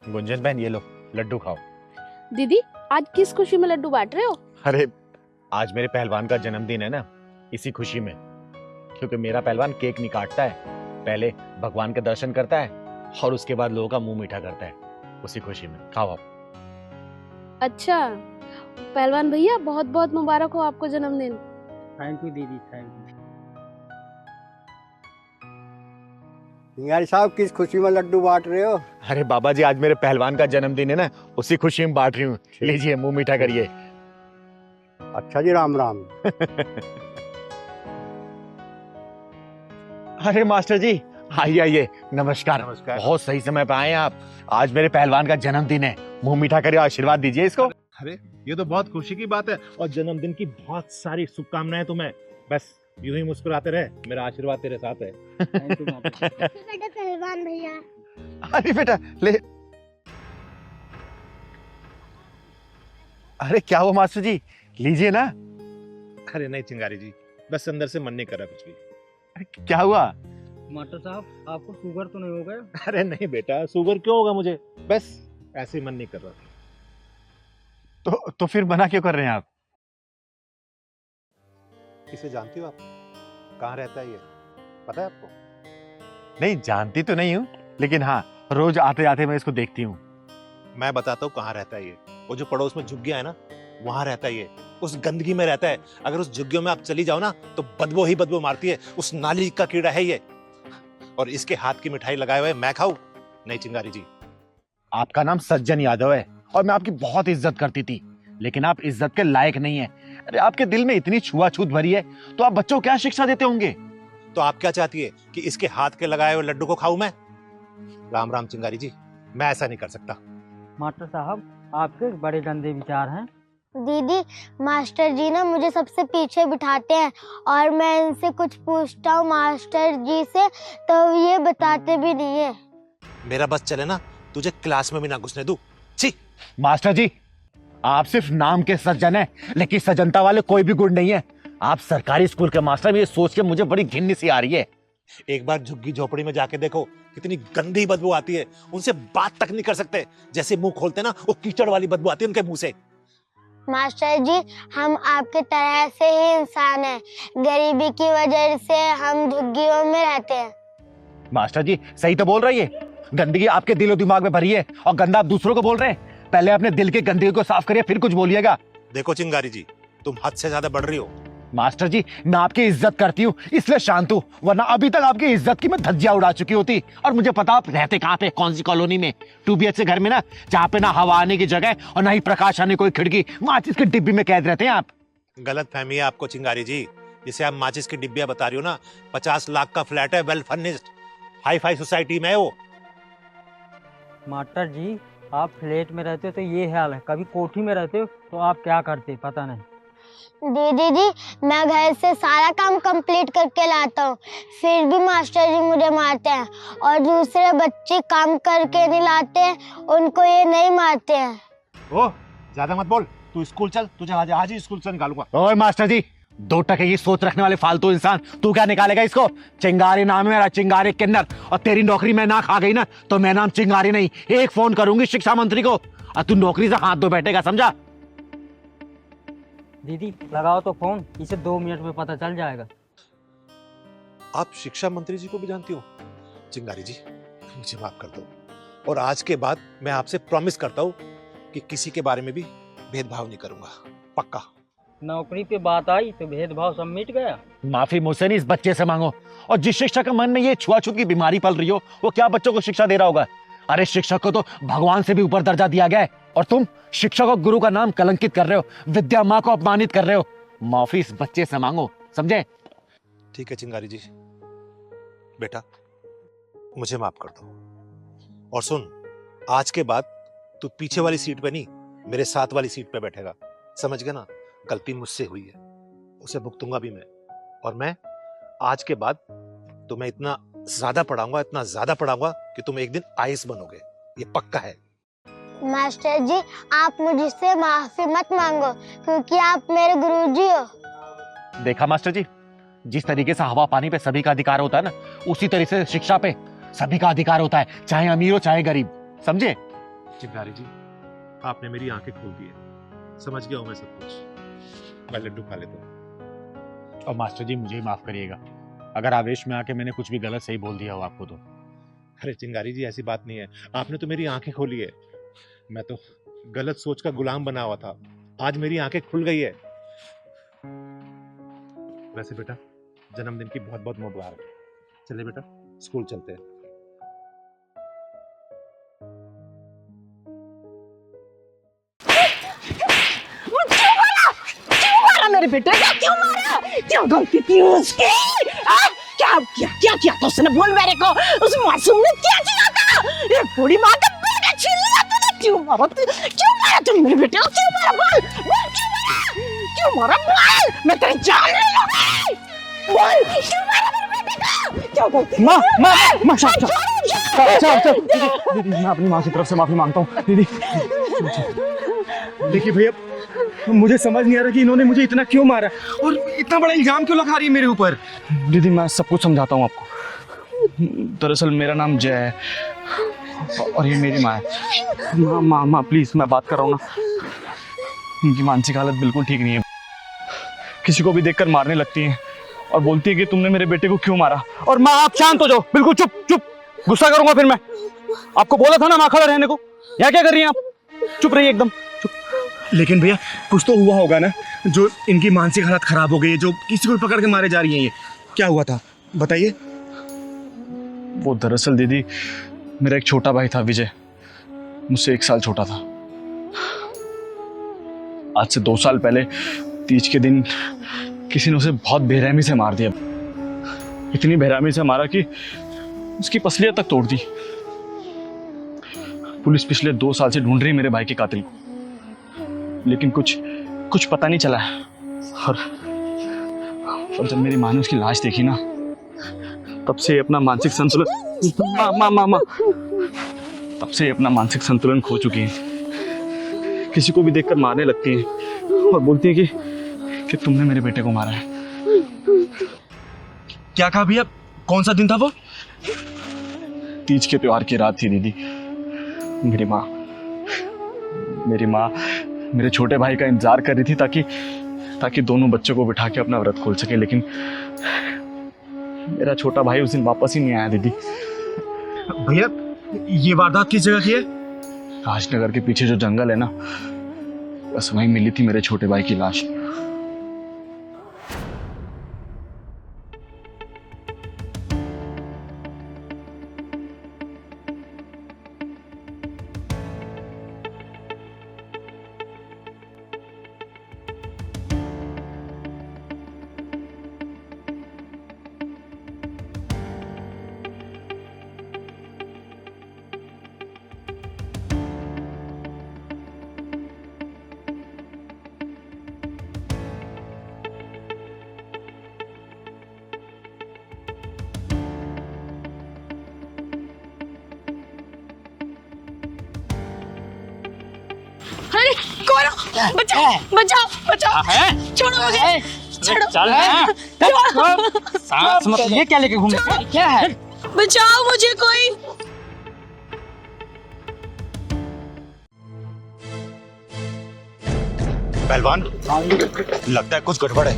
गुंजन बहन ये लो लड्डू खाओ। दीदी आज किस खुशी में लड्डू बांट रहे हो? अरे आज मेरे पहलवान का जन्मदिन है ना, इसी खुशी में। क्योंकि मेरा पहलवान केक नहीं काटता है, पहले भगवान के दर्शन करता है और उसके बाद लोगों का मुंह मीठा करता है, उसी खुशी में। खाओ आप। अच्छा पहलवान भैया बहुत बहुत मुबारक हो आपको जन्मदिन। थैंक यू दीदी, थैंक यू। सिंगारी साहब किस खुशी में लड्डू बांट रहे हो? अरे बाबा जी आज मेरे पहलवान का जन्मदिन है ना, उसी खुशी में बांट रही हूँ। लीजिए मुंह मीठा करिए। अच्छा जी राम राम। अरे मास्टर जी आइए आइए, नमस्कार। नमस्कार। बहुत सही समय पे आए हैं आप। आज मेरे पहलवान का जन्मदिन है, मुंह मीठा करिए, आशीर्वाद दीजिए इसको। अरे ये तो बहुत खुशी की बात है और जन्मदिन की बहुत सारी शुभकामनाएं तुम्हें। बस यूं ही मुस्कुराते रहे, मेरा आशीर्वाद तेरे साथ है। बेटा पहलवान भैया। अरे बेटा ले। अरे क्या हुआ मास्टर जी, लीजिए ना। अरे नहीं चिंगारी जी, बस अंदर से मन नहीं कर रहा कुछ भी। अरे क्या हुआ? मास्टर साहब आपको शुगर तो नहीं हो गया? अरे नहीं बेटा, शुगर क्यों होगा मुझे, बस ऐसे ही मन नहीं कर रहा। तो फिर मना क्यों कर रहे हैं आप? इसे जानती हो आप? कहाँ रहता है ये, पता है आपको? नहीं जानती तो नहीं हूँ, लेकिन हाँ रोज आते आते मैं इसको देखती हूँ। मैं बताता हूँ कहाँ रहता है ये। वो जो पड़ोस में झुग्गियां है ना, वहां रहता है ये। उस गंदगी में रहता है। अगर उस झुग्गियों में आप चली जाओ ना तो बदबू ही बदबू मारती है। उस नाली का कीड़ा है ये। और इसके हाथ की मिठाई लगाए हुए मैं खाऊं? नहीं चिंगारी जी। आपका नाम सज्जन यादव है और मैं आपकी बहुत इज्जत करती थी, लेकिन आप इज्जत के लायक नहीं है। अरे आपके दिल में इतनी छुआछूत भरी है तो आप बच्चों को क्या शिक्षा देते होंगे? तो आप क्या चाहती है कि इसके हाथ के लगाए हुए लड्डू को खाऊं मैं? राम राम चिंगारी जी, मैं ऐसा नहीं कर सकता। मास्टर साहब आपके बड़े गंदे विचार हैं। दीदी मास्टर जी ना मुझे सबसे पीछे बिठाते हैं और मैं इनसे कुछ पूछता हूँ मास्टर जी से तो ये बताते भी नहीं है। मेरा बस चले ना, तुझे क्लास में भी ना घुसने दूं। छी! मास्टर जी आप सिर्फ नाम के सज्जन हैं, लेकिन सज्जनता वाले कोई भी गुण नहीं है। आप सरकारी स्कूल के मास्टर, ये सोच के मुझे बड़ी घिन सी आ रही है। एक बार झुग्गी झोपड़ी में जाके देखो, कितनी गंदी बदबू आती है। उनसे बात तक नहीं कर सकते। जैसे मुंह खोलते ना, वो कीचड़ वाली बदबू आती है उनके मुंह से। मास्टर जी हम आपके तरह से ही इंसान हैं। गरीबी की वजह से हम झुग्गियों में रहते हैं। मास्टर जी सही तो बोल रही है, गंदगी आपके दिलो दिमाग में भरी है और गंदा आप दूसरों को बोल रहे हैं। पहले अपने दिल की गंदगी को साफ करिए, फिर कुछ बोलिएगा। देखो चिंगारी जी, तुम हद से ज्यादा बढ़ रही हो। मास्टर जी मैं आपकी इज्जत करती हूँ इसलिए शांत हूँ, वरना अभी तक आपकी इज्जत की मैं धज्जियां उड़ा चुकी होती। और मुझे पता आप रहते कहाँ पे, कौन सी कॉलोनी में। 2 BHK घर में ना, जहाँ पे ना हवा आने की जगह और ना ही प्रकाश आने कोई खिड़की, माचिस की डिब्बी में कैद रहते हैं आप। गलत फहमी है आपको चिंगारी जी। जिसे आप माचिस की डिब्बियां बता रही हो ना, 50 लाख का फ्लैट है, well furnished, hi fi society में है वो। मास्टर जी आप फ्लैट में रहते हो तो ये हाल है, कभी कोठी में रहते हो तो आप क्या करते पता नहीं। दीदी जी मैं घर से सारा काम कंप्लीट करके लाता हूँ, फिर भी मास्टर जी मुझे मारते हैं। और दूसरे बच्चे काम करके नहीं लाते हैं, उनको ये नहीं मारते हैं। ओ ज्यादा मत बोल, तू स्कूल चल, तुझे आज ही स्कूल से निकालूंगा। ओए मास्टर जी 2 टके की सोच रखने वाले फालतू इंसान, तू क्या निकालेगा इसको? चिंगारी नाम है मेरा, चिंगारी किन्नर। और तेरी नौकरी में ना खा गई ना तो मैं नाम चिंगारी नहीं, एक फोन करूंगी शिक्षा मंत्री को और तू नौकरी से हाथ धो बैठेगा, समझा? दीदी लगाओ तो फोन, इसे 2 मिनट में पता चल जाएगा। आप शिक्षा मंत्री जी को भी जानती हो? चिंगारी जी मुझे माफ कर दो, और आज के बाद मैं आपसे प्रॉमिस करता हूँ कि किसी के बारे में भी भेदभाव नहीं करूंगा, पक्का। नौकरी पे बात आई तो भेदभाव सब मिट गया। माफी मुझसे नहीं, इस बच्चे से मांगो। और जिस शिक्षक के मन में ये छुआछूत की बीमारी पल रही हो, वो क्या बच्चों को शिक्षा दे रहा होगा? अरे शिक्षक को तो भगवान से भी ऊपर दर्जा दिया गया है, और तुम शिक्षक और गुरु का नाम कलंकित कर रहे हो, विद्या माँ को अपमानित कर रहे हो। माफी इस बच्चे से मांगो, समझे? ठीक है चिंगारी जी, बेटा मुझे माफ कर दो। और सुन, आज के बाद तू पीछे वाली सीट पे नहीं, मेरे साथ वाली सीट पे बैठेगा, समझ गया ना? गलती मुझसे हुई है, उसे भुगतूंगा भी मैं। और मैं आज के बाद तुम्हें इतना ज्यादा पढ़ाऊंगा, इतना ज्यादा पढ़ाऊंगा कि तुम एक दिन आईएएस बनोगे, ये पक्का है। मास्टर जी आप मुझसे माफी मत मांगो क्योंकि आप मेरे गुरुजी हो। देखा मास्टर जी, जिस तरीके से हवा पानी पे सभी का अधिकार होता है ना, उसी तरीके से शिक्षा पे सभी का अधिकार होता है, चाहे अमीर हो चाहे गरीब, समझे? चिंगारी जी आपने मेरी आंखें खोल दी है, समझ गया हूं मैं सब कुछ। मैं लड्डू खा लेता हूँ। और मास्टर जी मुझे ही माफ करिएगा अगर आवेश में आके मैंने कुछ भी गलत सही बोल दिया हो आपको तो। अरे चिंगारी जी ऐसी बात नहीं है, आपने तो मेरी आंखें खोली है। मैं तो गलत सोच का गुलाम बना हुआ था, आज मेरी आंखें खुल गई है। वैसे बेटा जन्मदिन की बहुत बहुत मुबारक। चले बेटा स्कूल चलते हैं। मेरे बेटे का क्यों मारा? क्यों गलती की उसकी? क्या किया? क्या किया तो उसने? बोल मेरे को, उस मासूम ने क्या किया था? एक बूढ़ी माँ का बेटा छीन लिया तूने, क्यों बाबा क्यों मारा तुम मेरे बेटे को? क्यों मारा? बोल बोल क्यों मारा? क्यों मारा? बोल, मैं तेरी जान ले लूंगी। बोल क्यों मारा मेरे बेटे को? क्या बोलती? माँ शांत दीदी, मैं अपनी माँ की तरफ से माफी मांगता हूँ। दीदी देखिए भैया, मुझे समझ नहीं आ रहा कि इन्होंने मुझे इतना क्यों मारा और इतना बड़ा इल्जाम क्यों लगा रही है मेरे ऊपर। दीदी मैं सब कुछ समझाता हूँ आपको। दरअसल मेरा नाम जय है और ये मेरी माँ है। माँ प्लीज, मैं बात कर रहा हूँ ना। इनकी मानसिक हालत बिल्कुल ठीक नहीं है। किसी को भी देखकर मारने लगती है और बोलती है कि तुमने मेरे बेटे को क्यों मारा। और माँ आप शांत हो जाओ, बिल्कुल चुप चुप, गुस्सा करूंगा फिर मैं। आपको बोला था ना माँ खड़ा रहने को, यहाँ क्या कर रही हैं आप? चुप रहिए एकदम चुप। लेकिन भैया कुछ तो हुआ होगा ना, जो इनकी मानसिक हालत खराब हो गई है, जो किसी को पकड़ के मारे जा रही हैं। ये क्या हुआ था बताइए। वो दरअसल दीदी मेरा एक छोटा भाई था विजय, मुझसे 1 साल छोटा था। आज से 2 साल पहले तीज के दिन किसी ने उसे बहुत बेरहमी से मार दिया। इतनी बेरहमी से मारा कि उसकी पसलियां तक तोड़ दी। पुलिस पिछले 2 साल से ढूंढ रही है मेरे भाई के कातिल को, लेकिन कुछ पता नहीं चला है। और जब मेरी माँ ने उसकी लाश देखी ना, तब से अपना मानसिक संतुलन माँ तब से अपना मानसिक संतुलन खो चुकी है। किसी को भी देखकर मारने लगती है और बोलती है कि तुमने मेरे बेटे को मारा है। क्या कहा भैया, कौन सा दिन था वो? तीज के त्योहार की रात थी दीदी। मेरी माँ मेरे छोटे भाई का इंतजार कर रही थी ताकि दोनों बच्चों को बिठा के अपना व्रत खोल सके, लेकिन मेरा छोटा भाई उस दिन वापस ही नहीं आया दीदी। भैया ये वारदात किस जगह की है? राजनगर के पीछे जो जंगल है ना, बस वहीं मिली थी मेरे छोटे भाई की लाश। अरे कौन? बचाओ बचाओ बचाओ, छोड़ो मुझे, छोड़ो। चल सांस मत, ये क्या लेके घूम रही है? क्या है? बचाओ मुझे कोई। पहलवान लगता है कुछ गड़बड़ है।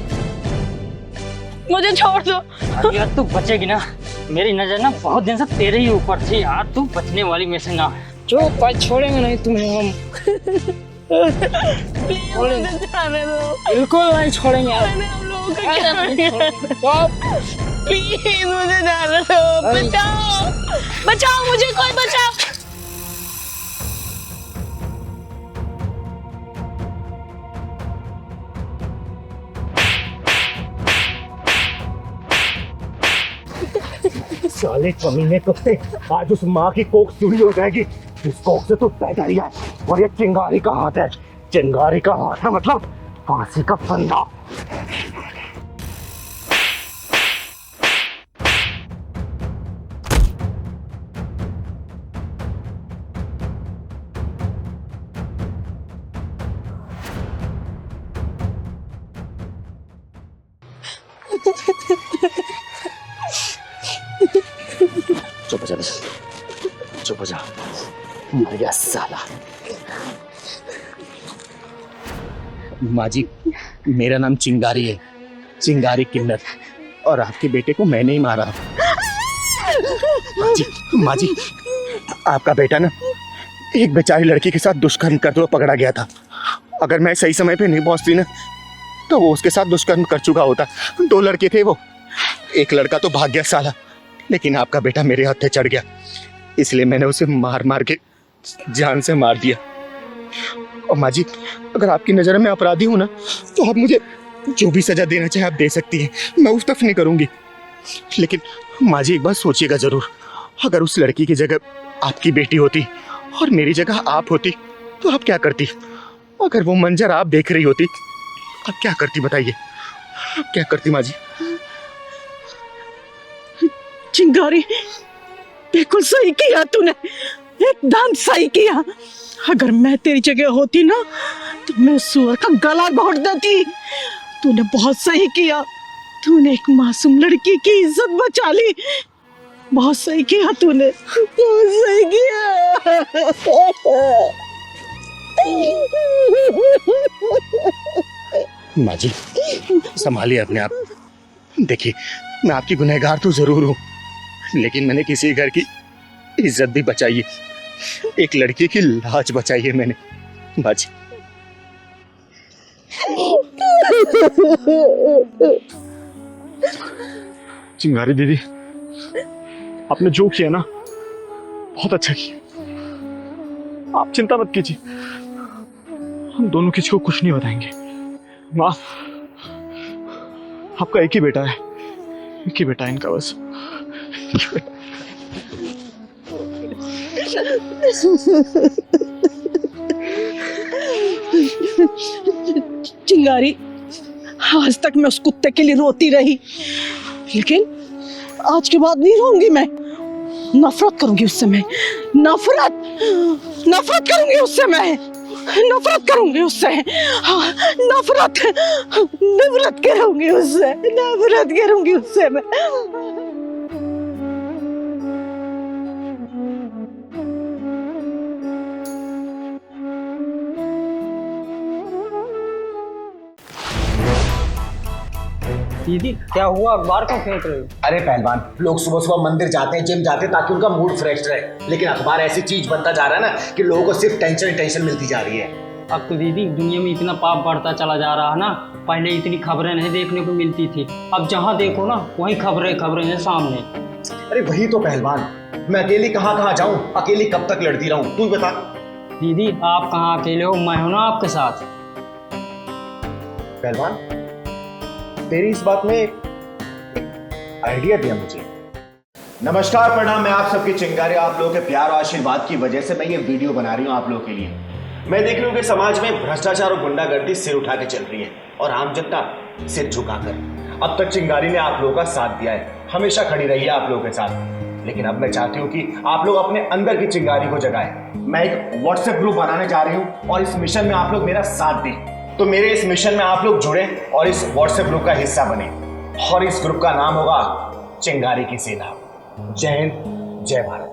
मुझे छोड़ दो। यार तू बचेगी ना, मेरी नजर ना बहुत दिन से तेरे ही ऊपर थी यार, तू बचने वाली में से ना है। जो भाई छोड़ेंगे नहीं तुम्हें हम। बिल्कुल नहीं छोड़ेंगे यार। प्लीज मुझे जाने दो, बचाओ बचाओ मुझे, कोई बचाओ। साले कमीने कुत्ते, आज उस माँ की कोख चूड़ी हो जाएगी। इस कोख से तो पैदा ही है और ये चिंगारी का हाथ है। चिंगारी का हाथ है मतलब फांसी का फंदा। चुप हो जा, मर गया साला। माँ जी मेरा नाम चिंगारी है, चिंगारी किन्नर, और आपके बेटे को मैंने ही मारा। माँ जी आपका बेटा ना एक बेचारी लड़की के साथ दुष्कर्म करते हुए पकड़ा गया था। अगर मैं सही समय पे नहीं पहुंचती ना तो वो उसके साथ दुष्कर्म कर चुका होता। 2 लड़के थे वो, एक लड़का तो भाग गया साला, लेकिन आपका बेटा मेरे हाथ पे चढ़ गया, इसलिए मैंने उसे मार मार के जान से मार दिया। और माँ जी अगर आपकी नज़र में अपराधी हूँ ना तो आप मुझे जो भी सजा देना चाहे आप दे सकती हैं, मैं उस तरफ नहीं करूँगी। लेकिन माँ जी एक बात सोचिएगा ज़रूर, अगर उस लड़की की जगह आपकी बेटी होती और मेरी जगह आप होती तो आप क्या करती? अगर वो मंजर आप देख रही होती, आप क्या करती बताइए? आप क्या करती माँ जी? चिंगारी, बिल्कुल सही किया तूने, एकदम सही किया। अगर मैं तेरी जगह होती ना तो मैं उस सुअर का गला घोट देती। तूने बहुत सही किया, तूने एक मासूम लड़की की इज्जत बचा ली। बहुत सही किया तूने, बहुत सही किया। माँ जी संभालिए अपने आप। देखिए मैं आपकी गुनहगार तो जरूर हूँ, लेकिन मैंने किसी घर की इज्जत भी बचाई है, एक लड़की की लाज बचाई है मैंने माँ जी। चिंगारी दीदी, आपने जो किया ना बहुत अच्छा किया। आप चिंता मत कीजिए, हम दोनों किसी को कुछ नहीं बताएंगे। माँ, आपका एक ही बेटा है, एक ही बेटा है इनका बस। चिंगारी, आज तक मैं उस कुत्ते के लिए रोती रही, लेकिन आज के बाद नहीं रोऊंगी मैं। नफरत करूंगी उससे मैं, नफरत करूंगी उससे मैं, नफरत करूंगी उससे। हाँ, नफरत करूंगी उससे, नफरत करूंगी उससे मैं। दीदी क्या हुआ, अखबार क्यों फेंक रहे हो? अरे पहलवान, लोग सुबह सुबह मंदिर जाते हैं, जिम जाते हैं ताकि उनका मूड फ्रेश रहे, लेकिन अखबार ऐसी चीज बनता जा रहा है ना कि लोगों को सिर्फ टेंशन मिलती जा रही है। अब तो दीदी दुनिया में इतना पाप बढ़ता चला जा रहा है ना, पहले इतनी खबरें नहीं देखने को मिलती थी, अब जहाँ देखो ना वही खबरें हैं सामने। अरे वही तो पहलवान, मैं अकेली कहाँ जाऊँ, अकेली कब तक लड़ती रहूँ, तू बता। दीदी आप कहाँ अकेले हो, मैं हूं ना आपके साथ। पहलवान, तेरी इस बात में आइडिया दिया मुझे। नमस्कार, प्रणाम, मैं आप सबकी चिंगारी, आप लोगों के प्यार और आशीर्वाद की वजह से मैं ये वीडियो बना रही हूँ आप लोगों के लिए। मैं देख रही हूँ कि समाज में भ्रष्टाचार और गुंडागर्दी सिर उठा के चल रही है और आम जनता सिर झुकाकर। अब तक चिंगारी ने आप लोगों का साथ दिया है, हमेशा खड़ी रही है आप लोगों के साथ, लेकिन अब मैं चाहती हूँ कि आप लोग अपने अंदर की चिंगारी को जगाएं। मैं एक व्हाट्सएप ग्रुप बनाने जा रही हूँ और इस मिशन में आप लोग मेरा साथ दें। तो मेरे इस मिशन में आप लोग जुड़े और इस व्हाट्सएप ग्रुप का हिस्सा बने, और इस ग्रुप का नाम होगा चिंगारी की सेना। जय हिंद, जय भारत।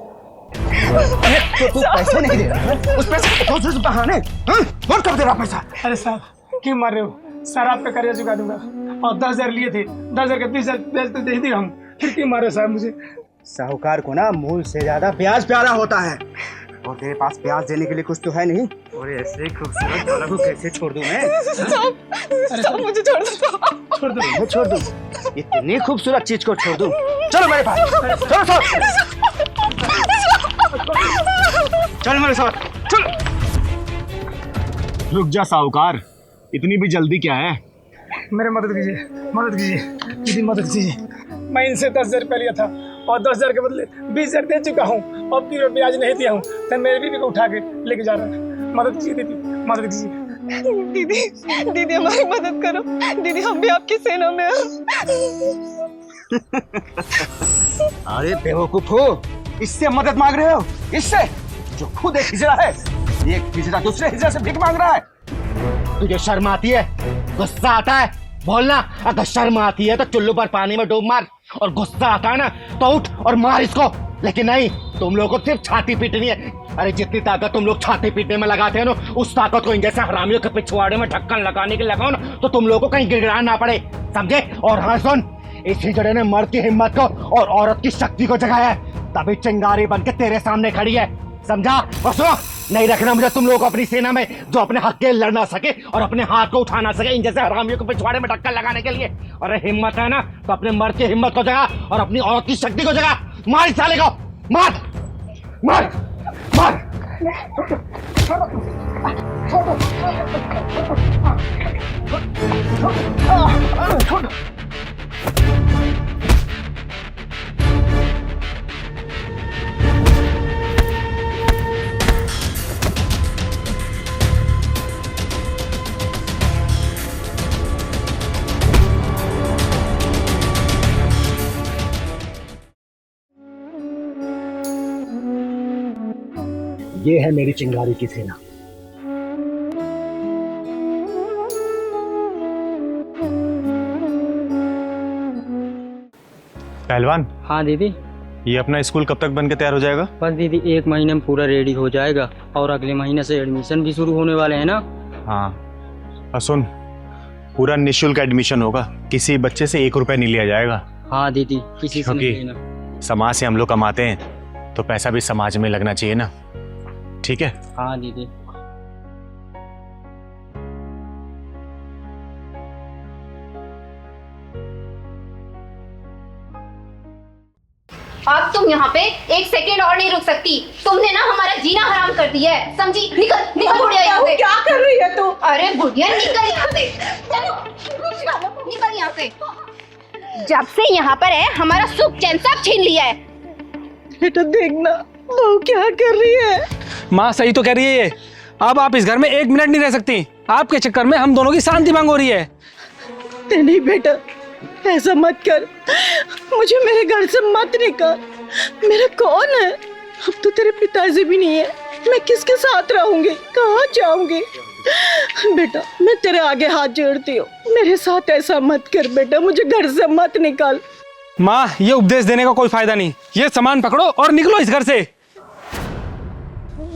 तो तू पैसे नहीं दे रहा, उस पैसे को तो बहाने कौन कब दे रहा पैसा? अरे साहब क्यों मार रहे हो? सर आपका कर्जा चुका दूंगा, और 10,000 लिए थे, 10,000 का 20,000 तो दे दिया हम, फिर क्यों मारे साहब मुझे? साहूकार को ना मूल से ज्यादा ब्याज प्यारा होता है, और तेरे पास ब्याज देने के लिए कुछ तो है नहीं। और ऐसे खूबसूरत वाला को कैसे छोड़ दूं मैं? साहब मुझे छोड़ दो, मैं छोड़ दूं? इतनी खूबसूरत चीज को छोड़ दूं? चलो मेरे पास, चलो साथ, चल मेरे साथ, चल। रुक जा साहूकार, इतनी भी जल्दी क्या है? मेरे मदद कीजिए दीदी, मदद कीजिए। मैं इनसे 10,000 रुपया लिया था और 10,000 के बदले 20,000 दे चुका हूँ, अब की ब्याज नहीं दिया हूँ, तो मेरे बीवी को उठा के लेके जा रहा है। मदद कीजिए दीदी, मदद कीजिए। दीदी हमारी मदद करो, दीदी हम भी आपकी सेना में हैं। अरे बेवकूफ हो, इससे मदद मांग रहे हो? इससे जो खुद एक हिजड़ा है, एक हिजड़ा दूसरे हिजड़ा से भीख मांग रहा है। तुझे शर्म आती है? गुस्सा आता है? बोलना। अगर शर्म आती है तो चुल्लू पर पानी में डूब मार, और गुस्सा आता है ना तो उठ और मार इसको। लेकिन नहीं, तुम लोगों को सिर्फ छाती पीटनी है। अरे जितनी ताकत तुम लोग छाती पीटने में लगाते हैं ना, उस ताकत को इन जैसे हरामियों के पिछवाड़े में ढक्कन लगाने के लगाओ ना, तो तुम लोगों को कहीं गिड़गिड़ाना ना पड़े, समझे? और हाँ सुन, इस हिजड़े ने मर्द की हिम्मत को और औरत की शक्ति को जगाया है, तभी चिंगारी बन के तेरे सामने खड़ी है, समझा? और सुनो, नहीं रखना मुझे तुम लोगों को अपनी सेना में जो अपने हक के लड़ ना सके और अपने हाथ को उठा ना सके इन जैसे हरामियों को पिछवाड़े में ढक्कन लगाने के लिए। और हिम्मत है ना तो अपने मर्द की हिम्मत को जगा और अपनी औरत की शक्ति को जगा। मार इस साले को, मार मार मार। ये है मेरी चिंगारी की सेना। पहलवान, हाँ दीदी। ये अपना स्कूल कब तक बन के तैयार हो जाएगा? बस दीदी 1 महीने में पूरा रेडी हो जाएगा और अगले महीने से एडमिशन भी शुरू होने वाले हैं ना। हाँ, और सुन, पूरा निःशुल्क एडमिशन होगा, किसी बच्चे से 1 रुपया नहीं लिया जाएगा। हाँ दीदी, किसी से नहीं क्योंकि लेना। समाज से हम लोग कमाते हैं तो पैसा भी समाज में लगना चाहिए ना, ठीक है? हाँ दीदी। अब तुम यहाँ पे 1 सेकंड और नहीं रुक सकती। तुमने ना हमारा जीना हराम कर दिया है, समझी? निकल निकल बुढ़िया यहाँ से। क्या कर रही है तू? अरे बुढ़िया निकल यहाँ से, चलो निकल यहाँ से। जब से यहाँ पर है हमारा सुख चैन सब छीन लिया है। बेटा देखना वो क्या कर रही है। माँ सही तो कह रही है ये। अब आप इस घर में 1 मिनट नहीं रह सकती। आपके चक्कर में हम दोनों की शांति भंग हो रही है। नहीं बेटा, ऐसा मत कर। मुझे मेरे घर से मत निकाल। मेरा कौन है? अब तो तेरे पिताजी भी नहीं है। मैं किसके साथ रहूंगी? कहाँ जाऊंगी? बेटा मैं तेरे आगे हाथ जोड़ती हूँ, मेरे साथ ऐसा मत कर बेटा। मुझे घर से मत निकाल। माँ ये उपदेश देने का कोई फायदा नहीं। ये सामान पकड़ो और निकलो इस घर से।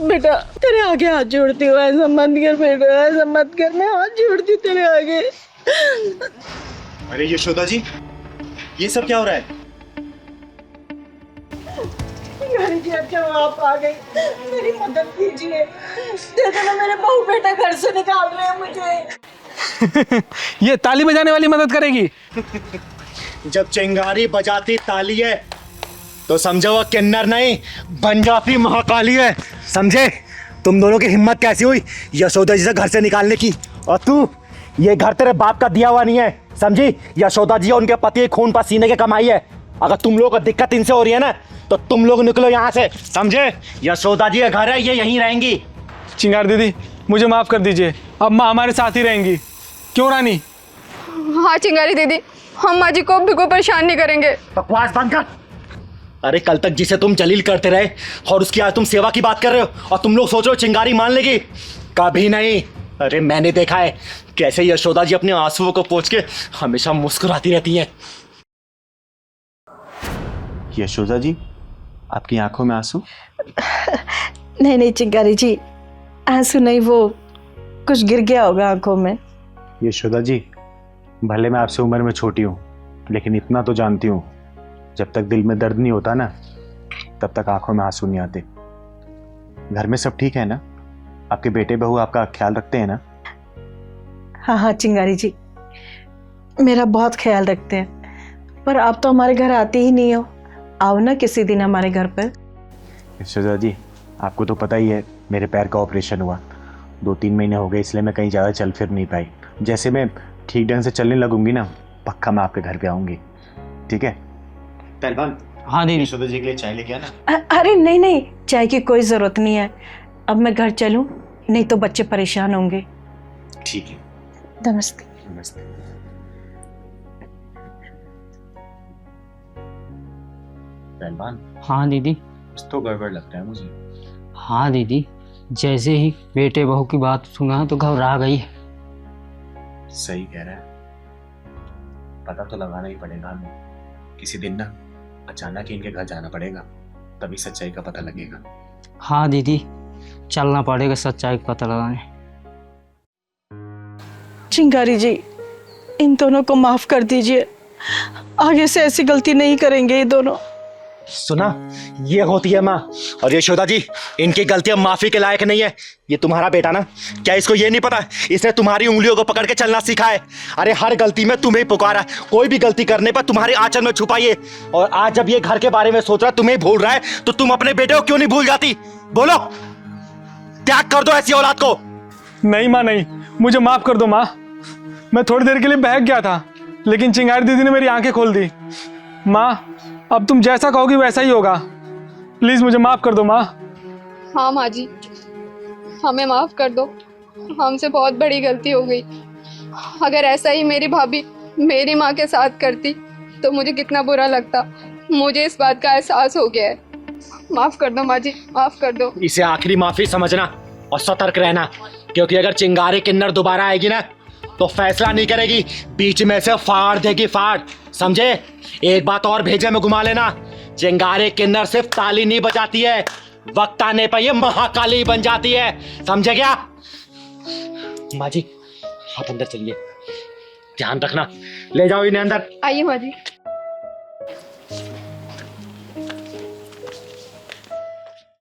बेटा तेरे आगे हाथ जोड़ती हूँ, ऐसा मत कर बेटा, ऐसा मत कर। मैं हाथ जोड़ती हूँ तेरे आगे। अरे यशोदा जी, ये सब क्या हो रहा है? जी अच्छा आप आ गई, मेरी मदद कीजिए। देखो ना मेरे बहू बेटा घर से निकाल रहे हैं मुझे। ये ताली बजाने वाली मदद करेगी? जब चिंगारी बजाती ताली है तो समझो वो किन्नर नहीं बन जाती महाकाली है, समझे? तुम दोनों की हिम्मत कैसी हुई यशोदा जी से घर से निकालने की? और तू, ये घर तेरे बाप का दिया हुआ नहीं है, समझी? यशोदा जी उनके पति खून पसीने की कमाई है। अगर तुम लोगों को दिक्कत इनसे हो रही है ना तो तुम लोग निकलो यहाँ से, समझे? यशोदा जी का घर है, ये यहीं रहेंगी। चिंगार दीदी मुझे माफ कर दीजिए, अब माँ हमारे साथ ही रहेंगी। क्यों रानी? हाँ चिंगारी दीदी, हम माँ जी को भी कोई परेशान नहीं करेंगे। बकवास बंद कर। अरे कल तक जिसे तुम जलील करते रहे और उसकी आज तुम सेवा की बात कर रहे हो और तुम लोग सोच रहे हो चिंगारी मान लेगी? कभी नहीं। अरे मैंने देखा है कैसे यशोदा जी अपने आंसुओं को पोंछ के हमेशा मुस्कुराती रहती हैं। यशोदा जी, आपकी आंखों में आंसू? नहीं नहीं चिंगारी जी, आंसू नहीं, वो कुछ गिर गया होगा आंखों में। यशोदा जी, भले मैं आपसे उम्र में छोटी हूँ लेकिन इतना तो जानती हूँ, जब तक दिल में दर्द नहीं होता ना तब तक आंखों में आंसू नहीं आते। घर में सब ठीक है ना? आपके बेटे बहू आपका ख्याल रखते हैं ना? हाँ हाँ चिंगारी जी, मेरा बहुत ख्याल रखते हैं। पर आप तो हमारे घर आते ही नहीं हो। आओ ना किसी दिन हमारे घर पर। यशोदा जी, आपको तो पता ही है मेरे पैर का ऑपरेशन हुआ, 2-3 महीने हो गए, इसलिए मैं कहीं ज़्यादा चल फिर नहीं पाई। जैसे मैं ठीक ढंग से चलने लगूंगी ना, पक्का मैं आपके घर पे आऊँगी, ठीक है? पहलवान, हाँ दीदी। यशोदा जी के लिए चाय लेके आना। अरे नहीं नहीं, चाय की कोई ज़रूरत नहीं है। अब मैं घर चलूं, नहीं तो बच्चे परेशान होंगे। ठीक है, नमस्ते। नमस्ते। पहलवान, हाँ दीदी। कुछ तो गड़बड़ लगता है मुझे। हाँ दीदी, जैसे ही बेटे बहू की बात सुना तो घबरा गई। सही कह रहा है, पता तो लगाना ही पड़ेगा हमें। किसी दिन ना अचानक ही इनके घर जाना पड़ेगा, तभी सच्चाई का पता लगेगा। हाँ दीदी, चलना पड़ेगा सच्चाई का पता लगाने। चिंगारी जी, इन दोनों को माफ कर दीजिए। आगे से ऐसी गलती नहीं करेंगे ये दोनों। सुना, ये होती है माँ। और यशोदा जी, इनकी गलतियां माफी के लायक नहीं है। ये तुम्हारा बेटा ना, क्या इसको ये नहीं पता इसने तुम्हारी उंगलियों को पकड़ के चलना सीखा है? अरे हर गलती में तुम्हें पुकारा, कोई भी गलती करने पर तुम्हारे आंचल में छुपाइए। और आज जब ये घर के बारे में सोच रहा है, तुम्हें भूल रहा है, तो तुम अपने बेटे को क्यों नहीं भूल जाती? बोलो, त्याग कर दो ऐसी औलाद को। नहीं माँ नहीं, मुझे माफ कर दो माँ। मैं थोड़ी देर के लिए बहक गया था, लेकिन चिंगारी दीदी ने मेरी आंखें खोल दी। माँ अब तुम जैसा कहोगी वैसा ही होगा। प्लीज मुझे माफ कर दो माँ। हाँ माँ जी, हमें माफ कर दो, हमसे बहुत बड़ी गलती हो गई। अगर ऐसा ही मेरी भाभी मेरी माँ के साथ करती तो मुझे कितना बुरा लगता। मुझे इस बात का एहसास हो गया है। माफ कर दो माँ जी, माफ कर दो। इसे आखिरी माफी समझना और सतर्क रहना, क्योंकि अगर चिंगारी किन्नर दोबारा आएगी ना तो फैसला नहीं करेगी, बीच में से फाड़ देगी, फाड़, समझे? एक बात और भेजे में घुमा लेना, चिंगारी किन्नर सिर्फ ताली नहीं बजाती है, वक्त आने पर ये महाकाली बन जाती है, समझे क्या? माँ जी आप अंदर चलिए, ध्यान रखना, ले जाओ इन्हें अंदर। आइए माँ जी।